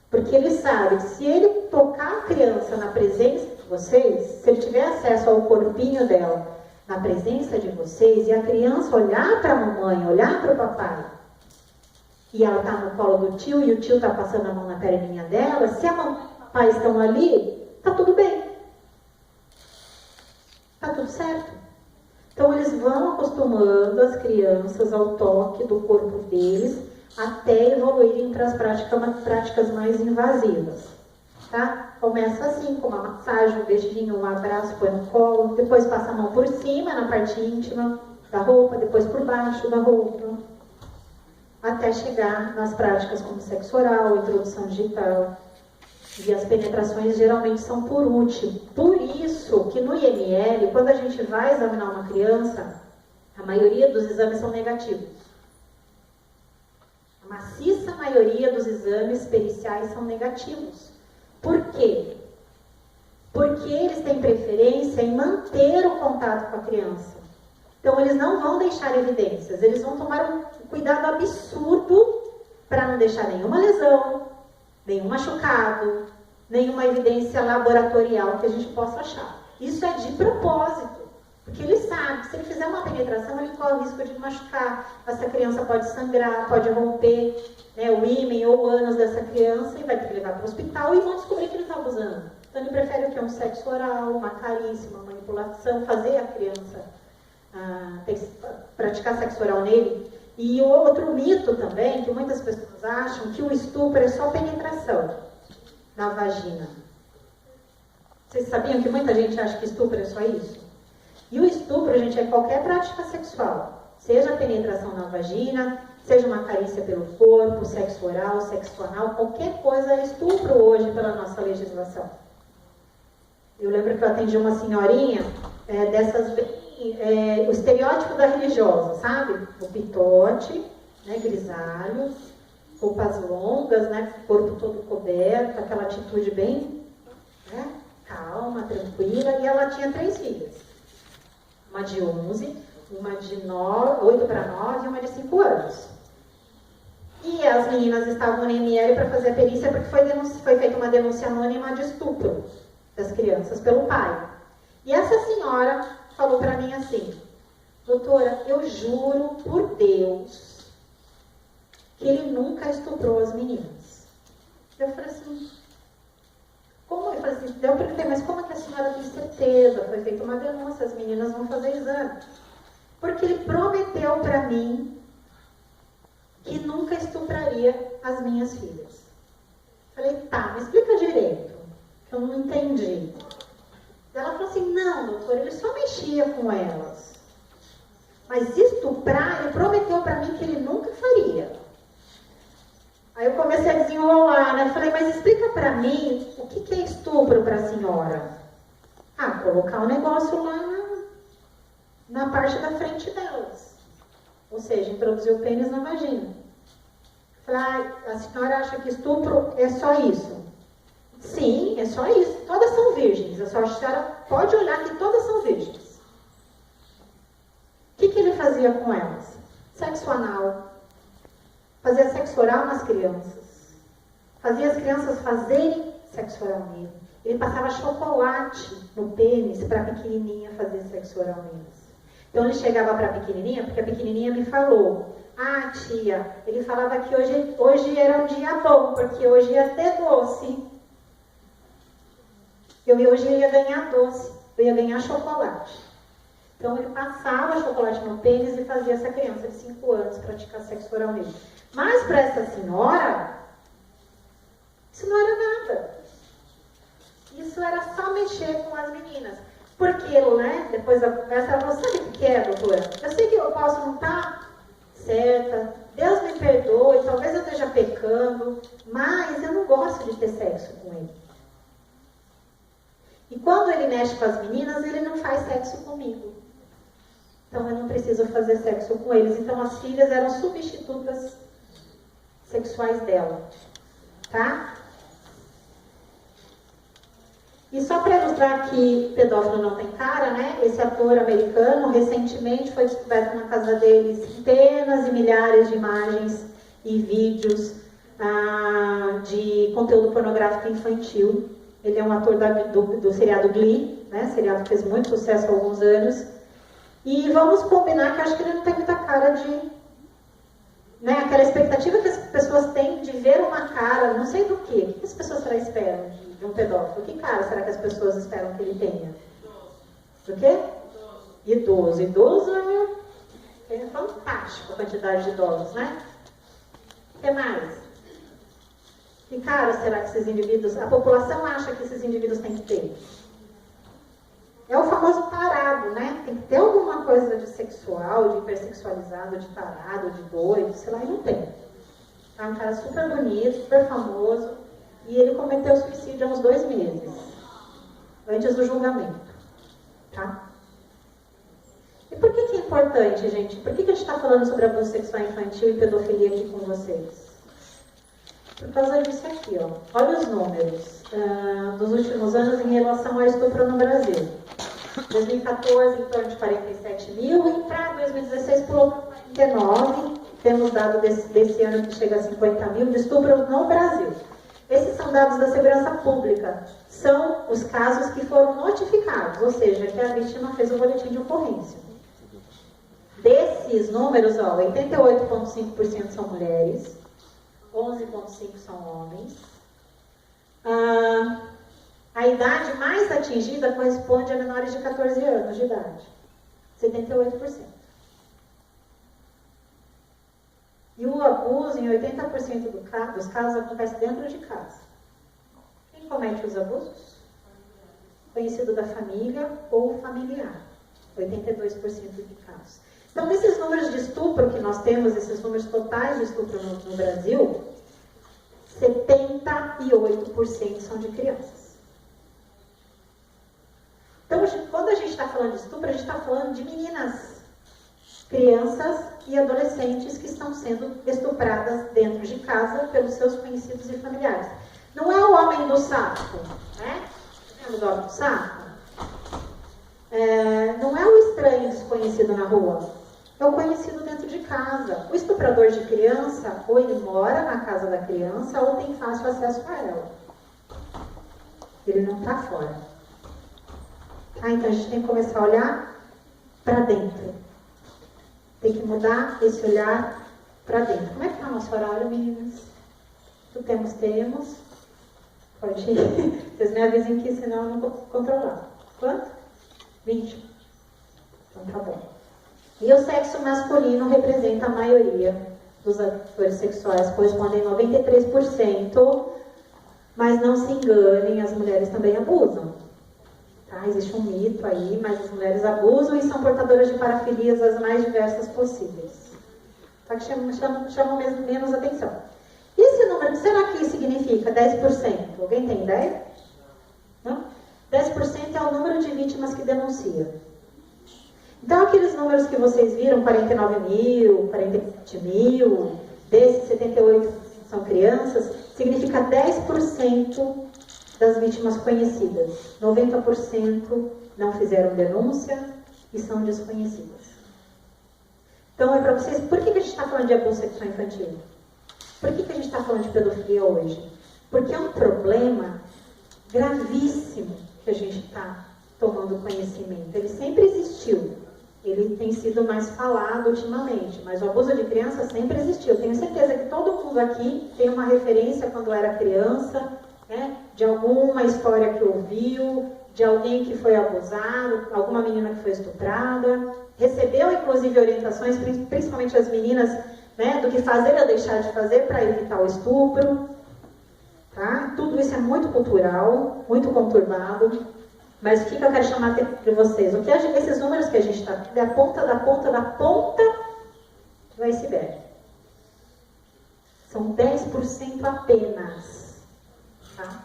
Porque ele sabe que se ele tocar a criança na presença de vocês, se ele tiver acesso ao corpinho dela na presença de vocês, e a criança olhar para a mamãe, olhar para o papai, e ela está no colo do tio, e o tio está passando a mão na perninha dela, se a mamãe e o papai estão ali, está tudo bem. Está tudo certo. Então eles vão acostumando as crianças ao toque do corpo deles, até evoluírem para as práticas mais invasivas, tá? Começa assim, com uma massagem, um beijinho, um abraço, põe no colo, depois passa a mão por cima, na parte íntima da roupa, depois por baixo da roupa, até chegar nas práticas como sexo oral, introdução digital, e as penetrações geralmente são por último. Por isso que no IML, quando a gente vai examinar uma criança, a maioria dos exames são negativos. A maciça maioria dos exames periciais são negativos. Por quê? Porque eles têm preferência em manter o contato com a criança. Então, eles não vão deixar evidências, eles vão tomar um cuidado absurdo para não deixar nenhuma lesão, nenhum machucado, nenhuma evidência laboratorial que a gente possa achar. Isso é de propósito, porque ele sabe que se ele fizer uma penetração, ele corre o risco de machucar. Essa criança pode sangrar, pode romper, né, o ímen ou o ânus dessa criança e vai ter que levar para o hospital e vão descobrir que ele está abusando. Então ele prefere o que? Um sexo oral, uma carícia, uma manipulação, fazer a criança praticar sexo oral nele. E o outro mito também, que muitas pessoas acham que o estupro é só penetração na vagina. Vocês sabiam que muita gente acha que estupro é só isso? E o estupro, gente, é qualquer prática sexual. Seja a penetração na vagina, seja uma carícia pelo corpo, sexo oral, sexo anal, qualquer coisa é estupro hoje pela nossa legislação. Eu lembro que eu atendi uma senhorinha dessas o estereótipo da religiosa, sabe? O pitote, né, grisalho, roupas longas, né, corpo todo coberto, aquela atitude bem, né, calma, tranquila, e ela tinha 3 filhas. Uma de 11, uma de 8 para 9 e uma de 5 anos. E as meninas estavam no IML para fazer a perícia porque foi feita uma denúncia anônima de estupro das crianças pelo pai. E essa senhora falou para mim assim: doutora, eu juro por Deus que ele nunca estuprou as meninas. Eu falei assim, como? Eu falei assim, eu perguntei, mas como é que a senhora tem certeza? Foi feita uma denúncia, as meninas vão fazer exame. Porque ele prometeu para mim que nunca estupraria as minhas filhas. Falei, tá, me explica direito, que eu não entendi. Ela falou assim, não, doutora, ele só mexia com elas. Mas estuprar, ele prometeu para mim que ele nunca faria. Aí eu comecei a desenrolar, né? Falei, mas explica para mim o que é estupro para a senhora? Colocar um negócio lá na parte da frente delas. Ou seja, introduzir o pênis na vagina. Falei, a senhora acha que estupro é só isso? Sim, é só isso. Todas são virgens. A senhora pode olhar que todas são virgens. O que ele fazia com elas? Sexo anal. Fazia sexo oral nas crianças. Fazia as crianças fazerem sexo oral nele. Ele passava chocolate no pênis para a pequenininha fazer sexo oral neles. Então ele chegava para a pequenininha, porque a pequenininha me falou: ah, tia, ele falava que hoje era um dia bom, porque hoje ia ter doce. Hoje eu ia ganhar doce, eu ia ganhar chocolate. Então ele passava chocolate no pênis e fazia essa criança de 5 anos praticar sexo oral nele. Mas para essa senhora, isso não era nada. Isso era só mexer com as meninas. Porque, né, depois da conversa, ela falou: sabe o que é, doutora? Eu sei que eu posso não estar certa, Deus me perdoe, talvez eu esteja pecando, mas eu não gosto de ter sexo com ele. E quando ele mexe com as meninas, ele não faz sexo comigo. Então eu não preciso fazer sexo com eles. Então as filhas eram substitutas sexuais dela. Tá? E só para ilustrar que pedófilo não tem cara, né? Esse ator americano, recentemente foi descoberto na casa dele centenas e milhares de imagens e vídeos de conteúdo pornográfico infantil. Ele é um ator do seriado Glee, né? Seriado que fez muito sucesso há alguns anos. E vamos combinar que acho que ele não tem muita cara de... né? Aquela expectativa que as pessoas têm de ver uma cara, não sei do quê. O que as pessoas esperam de um pedófilo? Que cara será que as pessoas esperam que ele tenha? Do quê? Idoso. Idoso é fantástico a quantidade de idosos, né? O que mais? Que cara será que esses indivíduos... A população acha que esses indivíduos têm que ter? É o famoso tarado, né? Tem que ter alguma coisa de sexual, de hipersexualizado, de tarado, de doido, sei lá, e não tem. É um cara super bonito, super famoso, e ele cometeu suicídio há uns 2 meses, antes do julgamento, tá? E por que é importante, gente? Por que a gente está falando sobre abuso sexual infantil e pedofilia aqui com vocês? Por causa disso aqui, ó. Olha os números dos últimos anos em relação ao estupro no Brasil. 2014, em torno de 47 mil, e para 2016 pulou para 49. Temos dado desse ano que chega a 50 mil de estupro no Brasil. Esses são dados da segurança pública. São os casos que foram notificados, ou seja, que a vítima fez o boletim de ocorrência. Desses números, ó, 88,5% são mulheres, 11,5% são homens. A idade mais atingida corresponde a menores de 14 anos de idade, 78%. E o abuso, em 80% dos casos, acontece dentro de casa. Quem comete os abusos? Conhecido da família ou familiar, 82% de casos. Então, desses números de estupro que nós temos, esses números totais de estupro no Brasil, 78% são de crianças. Então, quando a gente está falando de estupro, a gente está falando de meninas, crianças e adolescentes que estão sendo estupradas dentro de casa pelos seus conhecidos e familiares. Não é o homem do saco, né? Lembra do homem do saco? Não é o estranho desconhecido na rua, é o conhecido dentro de casa. O estuprador de criança, ou ele mora na casa da criança, ou tem fácil acesso a ela. Ele não está fora. Então a gente tem que começar a olhar para dentro. Tem que mudar esse olhar para dentro. Como é que está o nosso horário, meninas? Temos. Pode ir. Vocês me avisem que senão eu não vou controlar. Quanto? 20. Então tá bom. E o sexo masculino representa a maioria dos atores sexuais, correspondem a 93%, mas não se enganem, as mulheres também abusam. Tá? Existe um mito aí, mas as mulheres abusam e são portadoras de parafilias as mais diversas possíveis. Tá? Que chamam menos atenção. E esse número, será que significa 10%? Alguém tem ideia? Não? 10% é o número de vítimas que denunciam. Então, aqueles números que vocês viram, 49 mil, 47 mil, desses 78 são crianças, significa 10% das vítimas conhecidas. 90% não fizeram denúncia e são desconhecidas. Então, é para vocês, por que a gente está falando de abuso sexual infantil? Por que a gente está falando de pedofilia hoje? Porque é um problema gravíssimo que a gente está tomando conhecimento. Ele sempre existiu. Ele tem sido mais falado ultimamente, mas o abuso de criança sempre existiu. Tenho certeza que todo mundo aqui tem uma referência quando era criança, né, de alguma história que ouviu, de alguém que foi abusado, alguma menina que foi estuprada. Recebeu, inclusive, orientações, principalmente as meninas, né, do que fazer ou deixar de fazer para evitar o estupro. Tá? Tudo isso é muito cultural, muito conturbado. Mas o que eu quero chamar para vocês? O que esses números que a gente está aqui é a ponta da ponta da ponta do iceberg. São 10% apenas. Tá?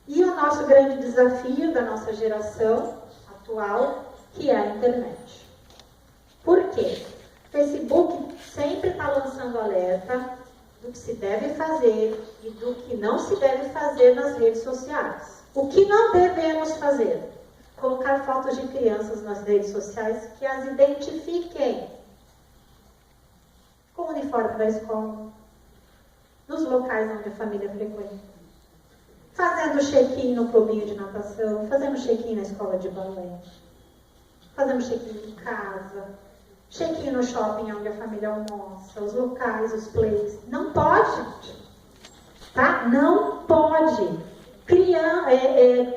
E o nosso grande desafio da nossa geração atual, que é a internet. Por quê? O Facebook sempre está lançando alerta do que se deve fazer e do que não se deve fazer nas redes sociais. O que não devemos fazer? Colocar fotos de crianças nas redes sociais que as identifiquem. Com o uniforme da escola, nos locais onde a família frequenta, fazendo check-in no clubinho de natação, fazendo check-in na escola de balé, fazendo check-in em casa, check-in no shopping onde a família almoça, os locais, os plays. Não pode, tá? Não pode.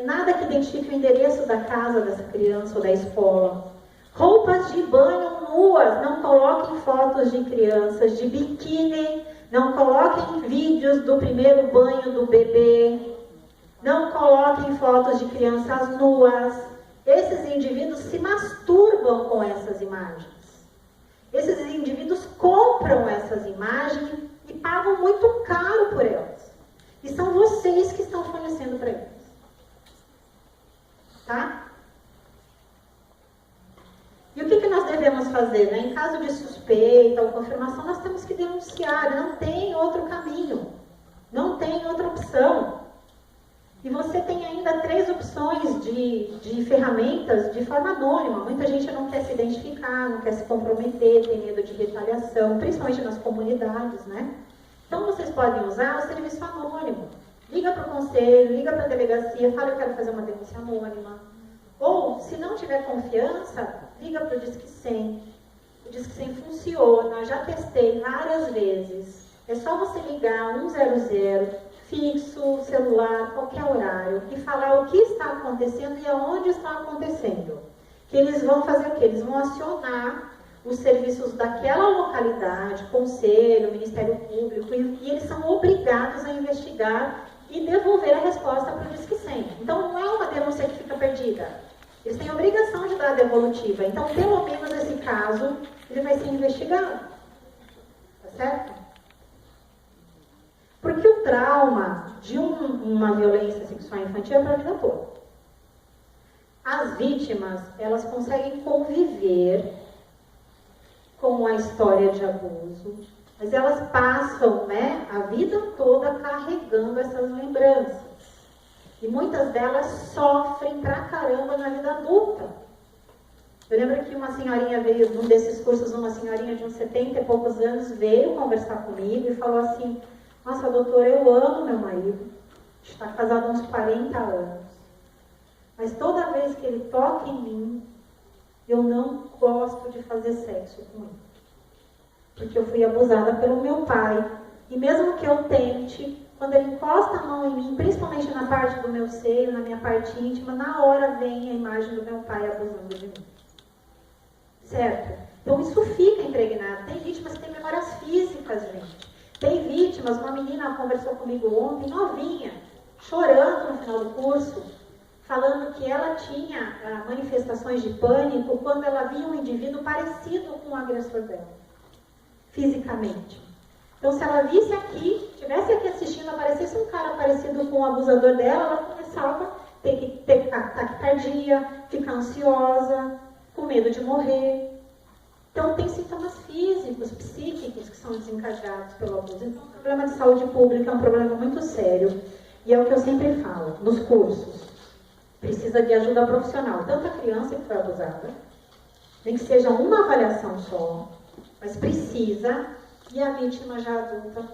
Nada que identifique o endereço da casa dessa criança ou da escola. Roupas de banho nuas, não coloquem fotos de crianças de biquíni, não coloquem vídeos do primeiro banho do bebê, não coloquem fotos de crianças nuas. Esses indivíduos se masturbam com essas imagens. Esses indivíduos compram essas imagens e pagam muito caro por elas. E são vocês que estão fornecendo para eles. Tá? E o que nós devemos fazer? Né? Em caso de suspeita ou confirmação, nós temos que denunciar. Não tem outro caminho. Não tem outra opção. E você tem ainda 3 opções de ferramentas de forma anônima. Muita gente não quer se identificar, não quer se comprometer, tem medo de retaliação, principalmente nas comunidades, né? Então, vocês podem usar o serviço anônimo. Liga para o conselho, liga para a delegacia, fala que eu quero fazer uma denúncia anônima. Ou, se não tiver confiança, liga para o Disque 100. O Disque 100 funciona, já testei várias vezes. É só você ligar 100, fixo, celular, qualquer horário, e falar o que está acontecendo e aonde está acontecendo. Que eles vão fazer o quê? Eles vão acionar os serviços daquela localidade, conselho, Ministério Público, e eles são obrigados a investigar e devolver a resposta para o Disque 100. Então, não é uma denúncia que fica perdida. Eles têm a obrigação de dar a devolutiva. Então, pelo menos esse caso, ele vai ser investigado. Tá certo? Porque o trauma de uma violência sexual infantil é para a vida toda. As vítimas, elas conseguem conviver com a história de abuso, mas elas passam, né, a vida toda carregando essas lembranças. E muitas delas sofrem pra caramba na vida adulta. Eu lembro que uma senhorinha veio, num desses cursos, uma senhorinha de uns 70 e poucos anos, veio conversar comigo e falou assim: nossa, doutora, eu amo meu marido, a gente está casado há uns 40 anos, mas toda vez que ele toca em mim, eu não gosto de fazer sexo com ele. Porque eu fui abusada pelo meu pai. E mesmo que eu tente, quando ele encosta a mão em mim, principalmente na parte do meu seio, na minha parte íntima, na hora vem a imagem do meu pai abusando de mim. Certo? Então isso fica impregnado. Tem vítimas que têm memórias físicas, gente. Tem vítimas, uma menina conversou comigo ontem, novinha, chorando no final do curso, falando que ela tinha manifestações de pânico quando ela via um indivíduo parecido com o agressor dela, fisicamente. Então, se ela visse aqui, estivesse aqui assistindo, aparecesse um cara parecido com o abusador dela, ela começava a ter taquicardia, ficar ansiosa, com medo de morrer. Então, tem sintomas físicos, psíquicos, são desencadeados pelo abuso. Então, o problema de saúde pública é um problema muito sério. E é o que eu sempre falo, nos cursos. Precisa de ajuda profissional. Tanto a criança que foi abusada, nem que seja uma avaliação só, mas precisa, e a vítima já adulta,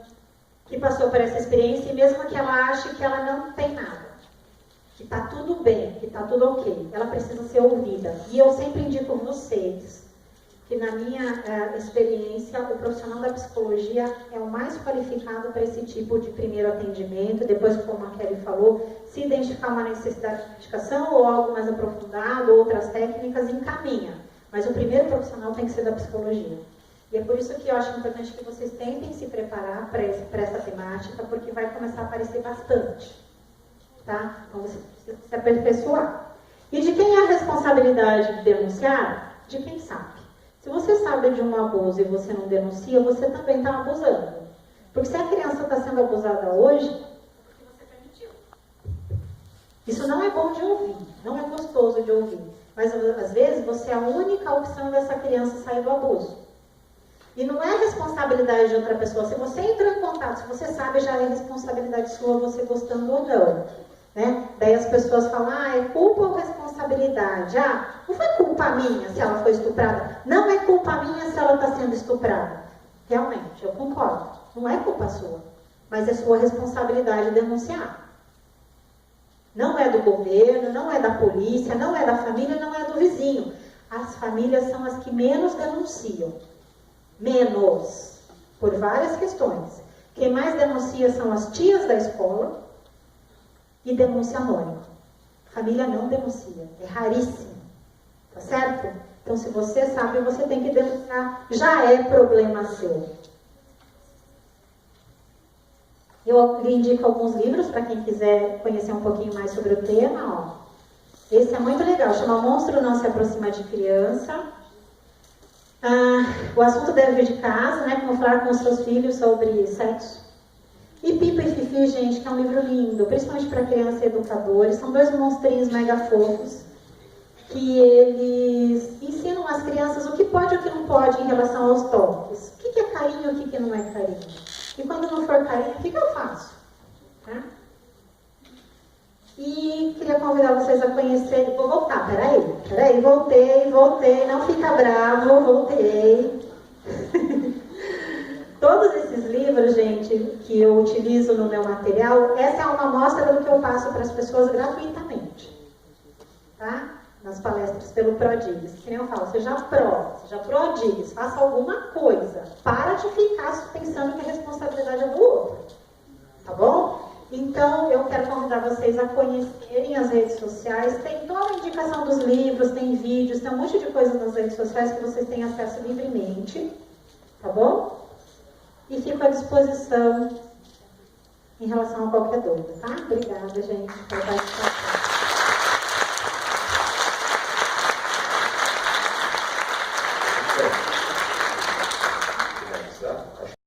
que passou por essa experiência, e mesmo que ela ache que ela não tem nada, que está tudo bem, que está tudo ok, ela precisa ser ouvida. E eu sempre indico vocês que, na minha experiência, o profissional da psicologia é o mais qualificado para esse tipo de primeiro atendimento. Depois, como a Kelly falou, se identificar uma necessidade de medicação ou algo mais aprofundado, outras técnicas, encaminha. Mas o primeiro profissional tem que ser da psicologia. E é por isso que eu acho importante que vocês tentem se preparar para essa temática, porque vai começar a aparecer bastante. Tá? Então você precisa se aperfeiçoar. E de quem é a responsabilidade de denunciar? De quem sabe. Se você sabe de um abuso e você não denuncia, você também está abusando. Porque se a criança está sendo abusada hoje, é porque você permitiu. Isso não é bom de ouvir, não é gostoso de ouvir. Mas às vezes você é a única opção dessa criança sair do abuso. E não é responsabilidade de outra pessoa. Se você entrou em contato, se você sabe, já é responsabilidade sua, você gostando ou não. Né? Daí as pessoas falam, é culpa ou responsabilidade? Não foi culpa minha se ela foi estuprada. Não é culpa minha se ela está sendo estuprada. Realmente, eu concordo. Não é culpa sua. Mas é sua responsabilidade denunciar. Não é do governo, não é da polícia, não é da família, não é do vizinho. As famílias são as que menos denunciam. Menos. Por várias questões. Quem mais denuncia são as tias da escola e denúncia anônima. Família não denuncia. É raríssimo. Tá certo? Então, se você sabe, você tem que denunciar. Já é problema seu. Eu lhe indico alguns livros para quem quiser conhecer um pouquinho mais sobre o tema. Esse é muito legal. Chama Monstro Não Se Aproxima de Criança. O assunto deve vir de casa, né? Como falar com os seus filhos sobre sexo. E Pipa e Fifi, gente, que é um livro lindo, principalmente para criança e educadores. São dois monstrinhos mega fofos que eles ensinam às crianças o que pode e o que não pode em relação aos toques. O que é carinho e o que não é carinho. E quando não for carinho, o que eu faço? Tá? E queria convidar vocês a conhecer... Vou voltar, peraí, voltei, não fica bravo, voltei. Todos esses livros, gente, que eu utilizo no meu material, essa é uma amostra do que eu passo para as pessoas gratuitamente. Tá? Nas palestras pelo Prodígues. Que nem eu falo, seja Prodígues, faça alguma coisa. Para de ficar pensando que a responsabilidade é do outro. Tá bom? Então, eu quero convidar vocês a conhecerem as redes sociais. Tem toda a indicação dos livros, tem vídeos, tem um monte de coisa nas redes sociais que vocês têm acesso livremente. Tá bom? E fico à disposição em relação a qualquer dúvida, tá? Obrigada, gente, pela participação.